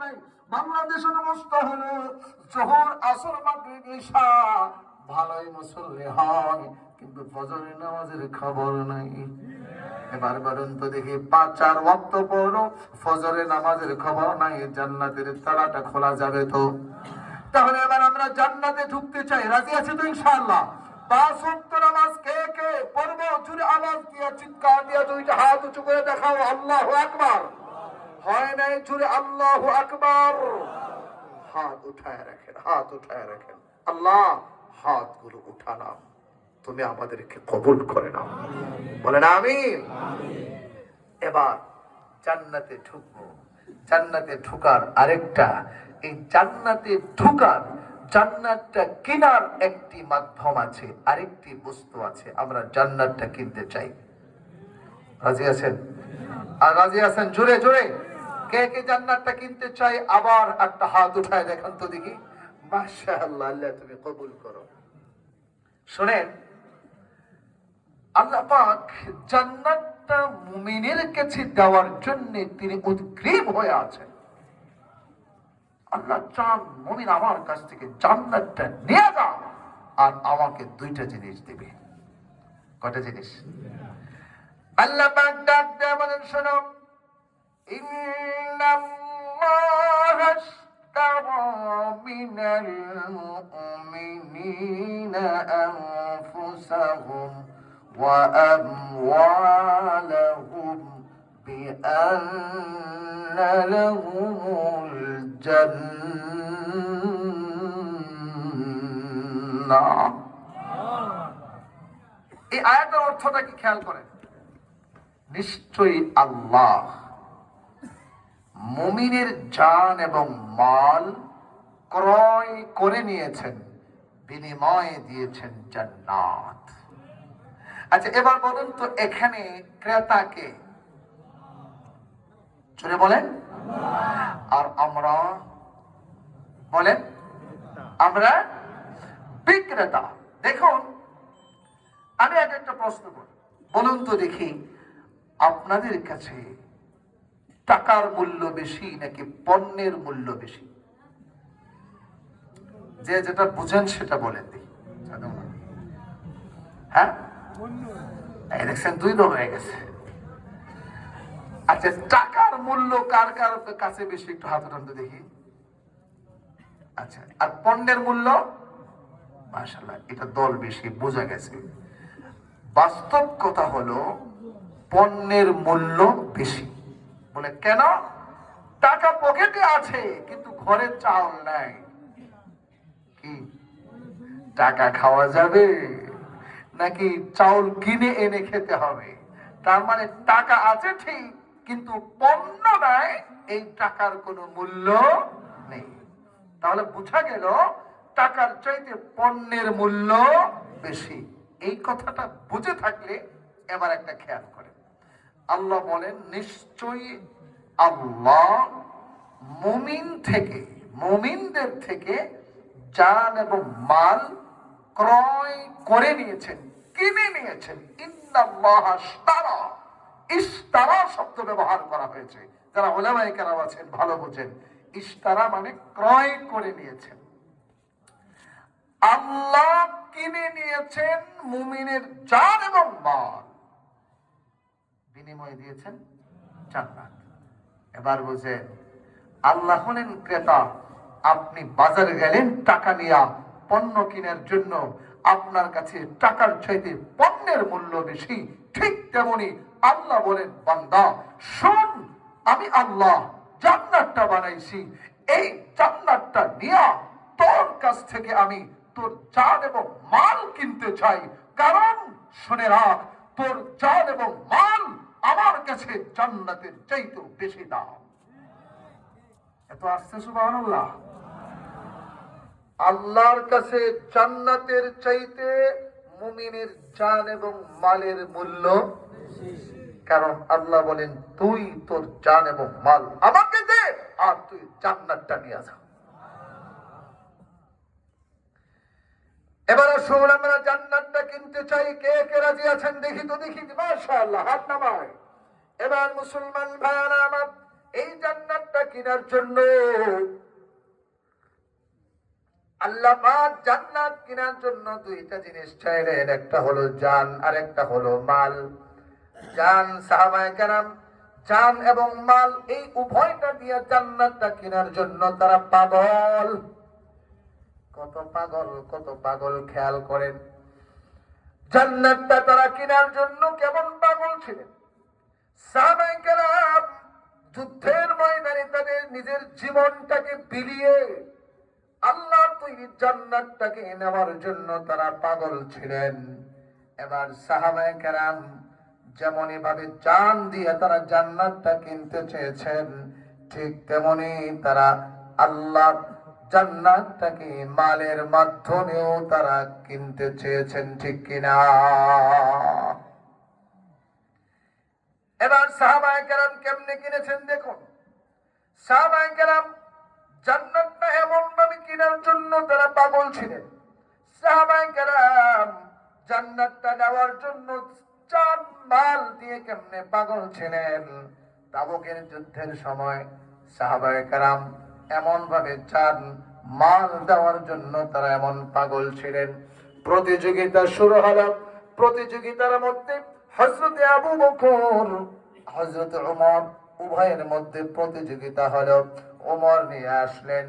নাই। বাংলাদেশের অবস্থা হলো জোহর, আসর, মাগরিব, ইশা ভালোই মুসল্লি হয়, কিন্তু ফজরের নামাজের খবর নাই। এবার বলুন তো দেখি, 5-4 ওয়াক্ত পড়লো, ফজরের নামাজের খবর নাই, জান্নাতের তালাটা খোলা যাবে তো? তাহলে এবার আমরা জান্নাতে ঢুকতে চাই, রাজি আছে তো ইনশাআল্লাহ? 5 ওয়াক্ত নামাজ কে কে পড়বো? জোরে আওয়াজ দিয়ে চিৎকার দিয়ে 2টা হাত উঁচু করে দেখাও, আল্লাহু আকবার। হয় নাই জোরে আল্লাহু আকবার? হাত উঠায় রাখেন, হাত উঠায় রাখেন। আল্লাহ, হাতগুলো উঠালাম, তুমি আমাদেরকে কবুল করে নাও, বলেন আমিন। এবার জান্নাতে ঢুকবো। জান্নাতে ঢুকার আরেকটা, এই জান্নাতে ঢুকার, জান্নাতটা কেনার একটি মাধ্যম আছে, আরেকটি বস্তু আছে। আমরা জান্নাতটা কিনতে চাই, রাজি আছেন? আর রাজি আছেন? জোরে জোরে কে কে জান্নাতটা কিনতে চাই? আবার একটা হাত উঠায় দেখান তো দেখি। মাশাআল্লাহ, আল্লাহ তুমি কবুল করো। শুনেন, আল্লাহ পাক জান্নাতটা মুমিনের কাছে দেওয়ার জন্য তিনি উদ্গ্রীব হয়ে আছেন। আল্লাহ চান মুমিন আমার কাছ থেকে জান্নাতটা নিয়ে যাও, আর আমাকে 2টা জিনিস দিবে। কয়টা জিনিস? আল্লাহ পাক ডাক দেয়া বলেন, শোনো, ইন্নাল্লাহা আশতারা মিনাল মুমিনিনা আনফুসাহুম ওয়া আমওয়ালাহুম বিআন্না লাহুমুল জান্নাহ। এই আয়াতের অর্থটা কি খেয়াল করেন? নিশ্চয়ই আল্লাহ মুমিনের জান এবং মাল ক্রয় করে নিয়েছেন, বিনিময়ে দিয়েছেন জান্নাত। আচ্ছা, এবার বলুন তো, এখানে ক্রেতাকে জোরে বলেন। আর আমরা বলেন, আমরা বিক্রেতা। দেখুন, আমি একটা প্রশ্ন করি, বলুন তো দেখি, আপনাদের কাছে টাকার মূল্য বেশি নাকি পণ্যের মূল্য বেশি? যে যেটা বুঝেন সেটা বলেন দেখি। হ্যাঁ, দেখছেন 2 দল হয়ে গেছে। আচ্ছা, টাকার মূল্য কার কার কাছে বেশি? একটু হাত উঠান তো দেখি। আচ্ছা, আর পণ্যের মূল্য? মাশাআল্লাহ, এটা দল বেশি, বোঝা গেছে। বাস্তব কথা হলো পণ্যের মূল্য বেশি। বলে কেন? টাকা পকেটে আছে কিন্তু ঘরে চাউল নাই। কি টাকা খাওয়া যাবে নাকি চাউল কিনে এনে খেতে হবে? তার মানে টাকা আছে ঠিক, কিন্তু পণ্য নাই, এই টাকার কোনো মূল্য নেই। তাহলে বোঝা গেল টাকার চাইতে পণ্যের মূল্য বেশি। এই কথাটা বুঝে থাকলে এবার একটা খেয়াল করেন, আল্লাহ বলেন, নিশ্চয়ই আল্লাহ মুমিনদের থেকে জান এবং মাল ক্রয় করে নিয়েছেন, কিনে নিয়েছেন। ইন্নাল্লাহা আশতারা, ইশতারা শব্দ ব্যবহার করা হয়েছে। যারা উলামায়ে কেরাম আছেন ভালো বোঝেন, ইশতারা মানে ক্রয় করে নিয়েছেন। আল্লাহ কিনে নিয়েছেন মুমিনের জান এবং মাল, বিনিময়ে দিয়েছেন জান্নাত। এবার বুঝেন, আল্লাহ হলেন ক্রেতা। আপনি বাজারে গেলেন টাকা নিয়ে পণ্য কেনার জন্য, আপনার কাছে টাকার চাইতে পণ্যের মূল্য বেশি। ঠিক তেমনি আল্লাহ বলেন, বান্দা শোন, আমি আল্লাহ জান্নাতটা বানাইছি, এই জান্নাতটা নিয়ে তোর কাছ থেকে আমি তোর জান এবং মাল কিনতে চাই। কারণ শুনে রাখ, তোর জান এবং মাল আমার কাছে জান্নাতের চাইতেও বেশি দাম। এত আসছে সুবহানাল্লাহ। আল্লাহর কাছে জান্নাতের চাইতে মুমিনের জান এবং মালের মূল্য বেশি। কারণ আল্লাহ বলেন, তুই তোর জান এবং মাল আমাকে দে, আর তুই জান্নাতটা নিয়ে যা। এবার আসুন, আমরা জান্নাতটা কিনতে চাই। কে কে রাজি আছেন দেখি তো দেখি। মাশাআল্লাহ, হাত নামায়। এবার মুসলমান ভাইরা আমার, এই জান্নাতটা কেনার জন্য আল্লাহ পাক জান্নাত কেনার জন্য দুইটা জিনিস চাইলেন, একটা হলো জান আর একটা হলো মাল। জান, সাহাবায়ে কেরাম জান এবং মাল এই উভয়টা দিয়ে জান্নাতটা কেনার জন্য তারা পাগল। কত পাগল, কত পাগল খেয়াল করেন। জান্নাতটা তারা কেনার জন্য কেমন পাগল ছিলেন। সাহাবায়ে কেরাম যুদ্ধের ময়দানে তাদের নিজের জীবনটাকে বিলিয়ে আল্লাহ তৈরি জান্নাতটাকে নেওয়ার জন্য তারা পাগল ছিলেন। এবার সাহাবায়ে কেরাম যেমন ভাবে জান দিয়ে তারা জান্নাতটা কিনতে চেয়েছেন, ঠিক তেমনি তারা আল্লাহ জান্নাতটাকে মালের মাধ্যমেও তারা কিনতে চেয়েছেন, ঠিক কিনা? এবার সাহাবায়ে কেরাম কেমনে কিনেছেন দেখুন। সাহাবায়ে কেরাম জান্নাতটা এমন ভাবে কেনার জন্য তারা পাগল ছিলেন। সাহাবায়ে কেরাম জান্নাতটা নেওয়ার জন্য জান মাল দিয়ে কেমনে পাগল ছিলেন। তাবুকের যুদ্ধের সময় সাহাবায়ে কেরাম এমন ভাবে জান মাল দেওয়ার জন্য তারা এমন পাগল ছিলেন। প্রতিযোগিতা শুরু হলো। প্রতিযোগিতার মধ্যে হযরতে আবু বকর, হযরতে ওমর উভয়ের মধ্যে প্রতিযোগিতা হলো। ওমর নিয়ে আসলেন